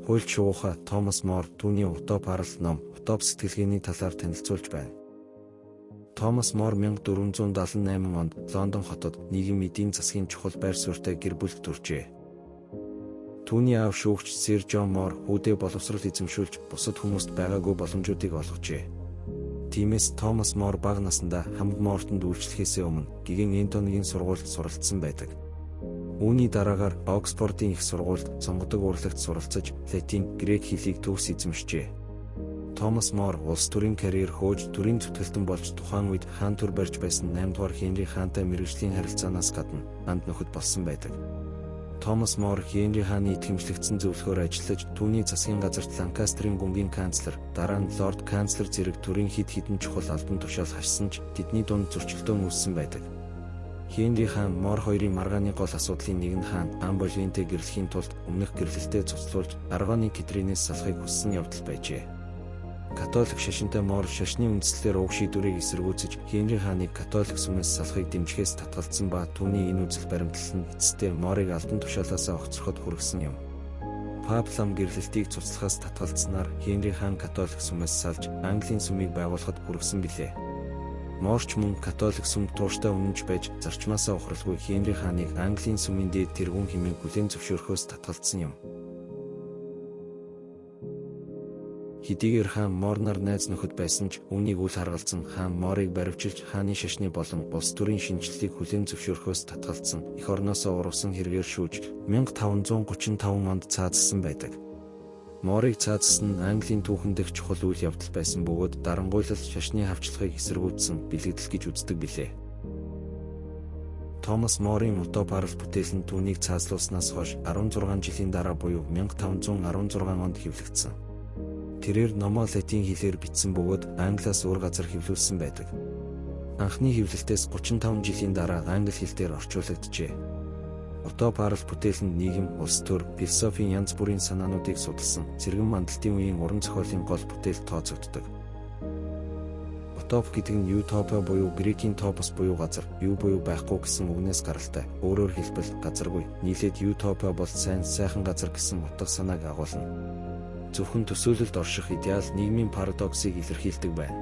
Хуульч шуугийнхаа Томас Мор түүний утопаар л ном, утоп сэтгэлгээний талаар танилцуулж байна. Томас Мор 1478 онд Лондон хотод нийгэм эдийн засгийн чухал байр суурьтай гэр бүлд төржээ. Түүний аав шүүгч Сэр Джон Мор хүүдээ боловсрол эзэмшүүлж бусад хүмүүст байгаагүй боломжуудыг олгожээ. Тиймээс Томас Мор бага насндаа хамт Мортонд үйлчлэхээс өмнө гигэн Энтонигийн сургуульд суралцсан байдаг. Үүний дараагаар Оксфордын их сургуульд сонгодог урлагт суралцаж латин, грек хэлийг төгс эзэмшжээ. Томас Мор улс төрийн карьер хөөж төрийн зүтгэлтэн болж тухайн үед хаан төр барьж байсан 8 дугаар Хенри хаантай мэргэжлийн харилцаанаас гадна анд нөхөд болсон байдаг. Томас Мор Хенри хааны итгэмжлэгдсэн зөвлөхөөр ажиллаж түүний засгийн газарт Ланкастерийн гүнгийн канцлер, дараа нь лорд канцлер зэрэг төрийн хэд хэдэн чухал албан тушаал хашсан ч тэдний дунд зөрчилдөөн үүссэн байдаг. Хенри хаан Мор хоёрын маргааны гол асуудлын нэг нь хаан Ан Болейнтэй гэрлэхийн тулд өмнөх гэрлэлтэд цуцлуулж аргоны Кэтринээс салахыг хүссэн явдал байжээ. Католик шашинтай Мор шашны үндслээр уг шийдвэрийг эсэргүүцэж Хенри хааныг католик сүмээс салахыг дэмжихээс татгалзсан ба түүний энэ үзэл баримтлал нь эцэстээ Морыг албан тушаалаасаа огцроход хүргэсэн юм. Пап лам гэрлэлтийг цуцлахаас татгалзснаар Хенри хаан католик сүмээс салж Английн сүмийг байгуулахад хүргэсэн билээ. Морч мөн католик сүмд тууштай үнэнч байж зарчмаасаа ухралгүй Хенри хааныг Английн сүмийн дээд тэргүүн хэмээн хүлээн зөвшөөрөхөөс татгалзсан юм. Хэдийгээр хаан Морнаар найз нөхөд байсан ч үүнийг үл харгалзан хаан Морыг баривчилж хааны шашны болон улс төрийн шинжилгээг хүлээн зөвшөөрөхөөс татгалзсан эх орноосоо урвасан хэрэгээр шүүж 1535 онд цаазсан байдаг. Морыг цаазсан нь Английн түүхэн дэх чухал үйл явдал байсан бөгөөд дарангуйлал шашны хавчлагыг эсэргүүцсэн бэлэгдэл гэж үздэг билээ. Томас Морын утопаар л бүтээл нь түүнийг цаазлуулснаас хойш 16 жилийн дараа буюу 1516 онд хэвлэгдсэн. Тэрээр номоо латин хэлээр бичсэн бөгөөд англиас өөр газар хэвлүүлсэн байдаг. Анхны хэвлэлтээс 35 жилийн дараа англи хэл дээр орчуулагджээ. Утопаар л бүтээл нь нийгэм, улс төр, философийн янз бүрийн санаануудыг судалсан цэргэн мандалтын үеийн уран зохиолын гол бүтээл тооцогддог. Утоп гэдэг нь утопия буюу грекийн топос буюу газар, юу буюу байхгүй гэсэн үгнээс гаралтай. Өөрөөр хэлбэл газаргүй, нийлээд утопия бол сайхан газар гэсэн утга санааг агуулна. Зөвхөн төсөөлөлд орших идеал нийгмийн парадоксыг илэрхийлдэг байна.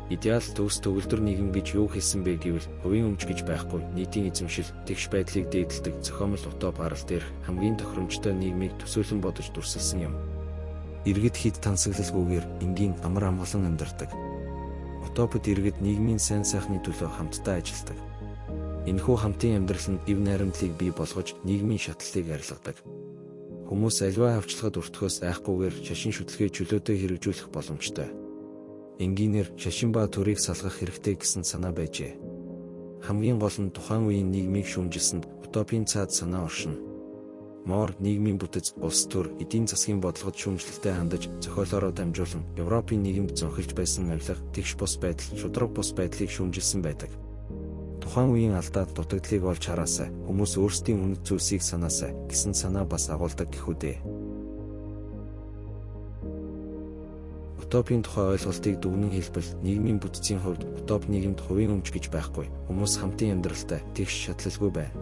Идеал төгс төгөлдөр нийгэм гэж юу хэлсэн бэ гэвэл хувийн өмч гэж байхгүй, нийтийн эзэмшил, тэгш байдлыг дээдэлдэг зохиомл утоп арал дээр хамгийн тохиромжтой нийгмийг төсөөлөн бодож дүрсэлсэн юм. Иргэд хэд тансаглалгүйгээр энгийн амар амгалан амьдардаг. Утопод иргэд нийгмийн сайн сайхны төлөө хамтдаа ажилладаг. Энэхүү хамтын амьдрал нь ив найрамдлыг бий болгож нийгмийн шатлалыг арилгадаг. Хүмүүс аливаа хавчлагад өртөхөөс айхгүйгээр шашин шүтлгээ чөлөөтэй хэрэгжүүлэх боломжтой. Энгийнээр шашин ба төрийг салгах хэрэгтэй гэсэн санаа байжээ. Хамгийн гол нь тухайн үеийн нийгмийг шүүмжилсэнд утопийн цаад санаа оршино. Мор нийгмийн бүтэц, улс төр, эдийн засгийн бодлогод шүүмжлэлтэй хандаж зохиолоороо дамжуулан Европын нийгэмд зөнхөлж байсан авилга, тэгш бус байдал, шудраг бус байдлыг шүүмжилсэн байдаг. Тухайн үеийн алдаа дутагдлыг олж хараасай, хүмүүс өөрсдийн үнэт зүйлсийг санаасай гэсэн санаа бас агуулдаг гэхүүдээ. Утопийн тухай ойлголтыг дүгнэн хэлбэл нийгмийн бүтцийн хувьд утоп нийгэмд хувийн өмч гэж байхгүй, хүмүүс хамтын амьдралтай тэгш шатлалгүй байна.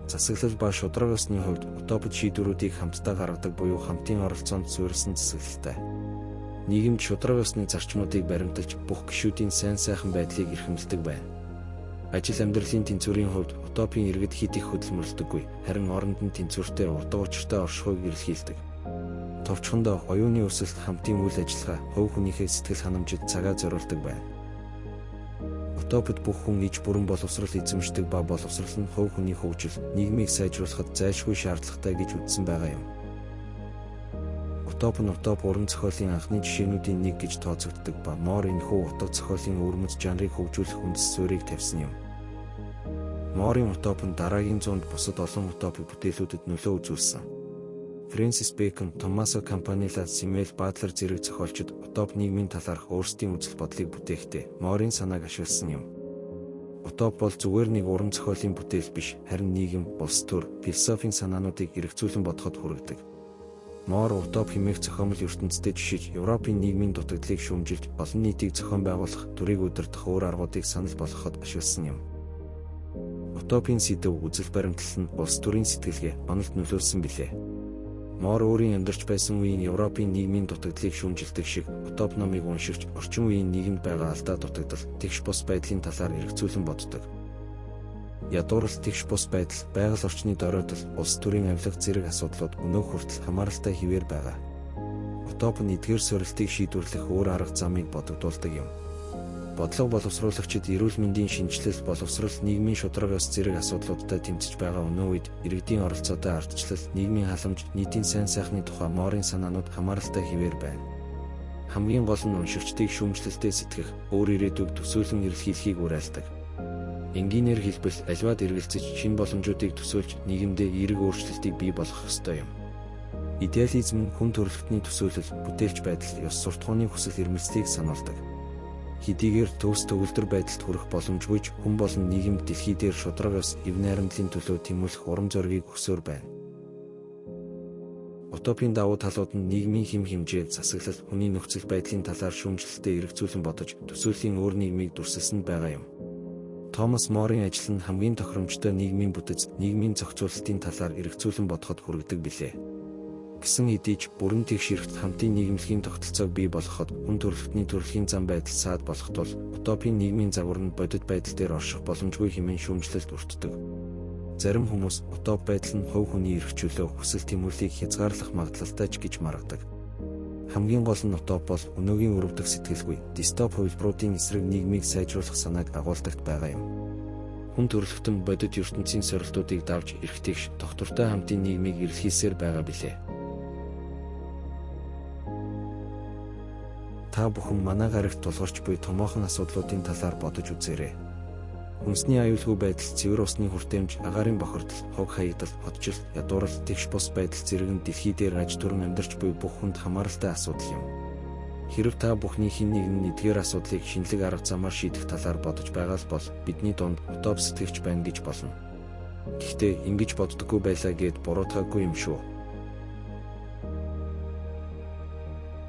Засаглал ба шудраг ёсны хувьд утопод шийдвэрүүдийг хамтдаа гаргадаг буюу хамтын оролцоонд суурилсан засаглалтай. Нийгэмд шудраг ёсны зарчмуудыг баримталж бүх гишүүдийн сайн сайхан байдлыг эрхэмлдэг байна. Ажил амьдралын тэнцвэрийн хувьд утопийн иргэд хит их хөдөлмөрлөдөггүй, харин оронд нь тэнцвэртэй урт учиртай оршихуйг илэрхийлдэг. Товчхондоо оюуны өсөлт, хамтын үйл ажиллагаа, хувь хүнийхээ сэтгэл ханамжид цагаа зориулдаг байна. Утопод бүх хүн иж бүрэн боловсрол эзэмшдэг ба боловсрол нь хувь хүний хөгжил, нийгмийг сайжруулахад зайлшгүй шаардлагатай гэж үзсэн байгаа юм. Утоп нь утоп уран зохиолын анхны жишээнүүдийн нэг гэж тооцогддог ба Мор энэхүү утга зохиолын өвөрмөц жанрыг хөгжүүлэх үндэс суурийг тавьсан юм. Морын утоп нь дараагийн зуунд бусад олон утопын бүтээлүүдэд нөлөө үзүүлсэн. Фрэнсис Бэкон, Томмасо Кампанилла, Сэмюэл Батлер зэрэг зохиолчид утоп нийгмийн талаарх өөрсдийн үзэл бодлыг бүтээхдээ Морын санааг ашигласан юм. Утоп бол зүгээр нэг уран зохиолын бүтээл биш, харин нийгэм, улс төр, философийн санаануудыг эргцүүлэн бодоход хүргэдэг. Мор утоп хэмээх зохиомл ертөнцид жишиж Европын нийгмийн дутагдлыг шүүмжилж олон нийтийг зохион байгуулах, төрийг удирдах өөр аргуудыг санал болгоход ашигласан юм. Утопийн сэдэв үзэл баримтлал нь улс төрийн сэтгэлгээ, оноlt нөлөөлсөн билээ. Мор өөрийн амьдарч байсан үеийн Европын нийгмийн дутагдлыг шүүмжилдэг шиг утоп номыг уншигч орчин үеийн нийгэмд байгаа алдаа дутагдал, тэгш бус байдлын талаар эргцүүлэн боддог. Ядуурл тэгш бус байдал, байгаль орчны доройтол, улс төрийн авилга зэрэг асуудлууд өнөө хүртэл хамааралтай хിവэр байгаа. Утоп нь эдгээр сорилтыг шийдвэрлэх өөр арга замыг бодогдуулдаг юм. Бодлого боловсруулагчид эрүүл мэндийн шинжилэл, боловсрол, нийгмийн шударгаас зэрэг асуудлуудтай тэмцэж байгаа өнөө үед иргэдийн оролцоотой ардчлал, нийгмийн халамж, нийтийн сайн сайхны тухай морийн санаанууд хамааралтай хിവэр байна. Хамгийн гол нь уншигчдыг шүүмжлэлтэй сэтгэх, өөр ирээдүйг төсөөлөн эрэлхийлэхийг уриалдаг. Энгийнээр хэлбэл аливаад эргэлзэж шинэ боломжуудыг төсөөлж нийгэмдээ эерэг өөрчлөлтийг бий болгох ёстой юм. Идеализм нь хүн төрөлхтний төсөөлөл, бүтээлч байдал, ёс суртахууны хүсэл эрмэлзлийг сануулдаг. Хэдийгээр төвс төгөлдөр байдалд хүрэх боломжгүйч хүн болон нийгэмд дэлхий дээр шударгаас эв найрамдлын төлөө тэмүүлэх урам зоригийг өсөөр байна. Утопийн давуу талууд нь нийгмийн хэм хэмжээ, засаглал, хүний нөхцөл байдлын талаар шүүмжлэлтэй эргцүүлэн бодож, төсөөлийн өөр нийгмийг дүрсэлсэн байгаа юм. Томас Морийн ажил нь хамгийн тохиромжтой нийгмийн бүтэц, нийгмийн зохицуулалтын талаар эргцүүлэн бодоход хүргэдэг билээ. Гэсэн хэдий ч бүрэн тэгш эрхт хамтын нийгэмлэгийн тогтолцоог бий болгоход хүн төрөлхтний төрөлхийн зам байдал саад болох тул утопийн нийгмийн загвар нь бодит байдал дээр орших боломжгүй хэмээн шүүмжлэлд өртдөг. Зарим хүмүүс утоп байдал нь хувь хүний эрх чөлөө, хүсэл тэмүүллийг хязгаарлах магадлалтай ч гэж маргадаг. Хамгийн гол нь утоп бол өнөөгийн өрөвдөх сэтгэлгүй, дистоп хувилбаруудын эсрэг нийгмийг сайжруулах санааг агуулдагт байгаа юм. Хүн төрөлхтөн бодит ертөнцийн сорилтуудыг давж эрх тэгш, тогтвортой хамтын нийгмийг эрэлхийлсээр байгаа билээ. Та бүхэн манай гарагт тулгарч буй томоохон асуудлуудын талаар бодож үзээрэй. Хүнсний аюулгүй байдал, цэвэр усны хүртээмж, агаарын бохирдол, хог хаягдал, хотчил, ядуурл, тэгш бус байдал зэрэг нь дэлхий дээр аж түрэн амьдарч буй бүх хүнд хамааралтай асуудал юм. Хэрэв та бүхний хэн нэг нь эдгээр асуудлыг шинэлэг арга замаар шийдэх талаар бодож байгаа л бол бидний дунд утоп сэтгэгч байна гэж болно. Гэхдээ ингэж боддоггүй байлаа гэд буруутгаагүй юм шүү.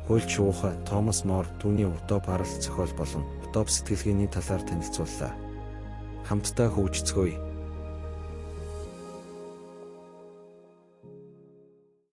Хуульч ухаа Томас Мор түүний утоп арал зохиол болон утоп сэтгэлгээний талаар танилцууллаа. Хамтдаа хөгжицгөөе.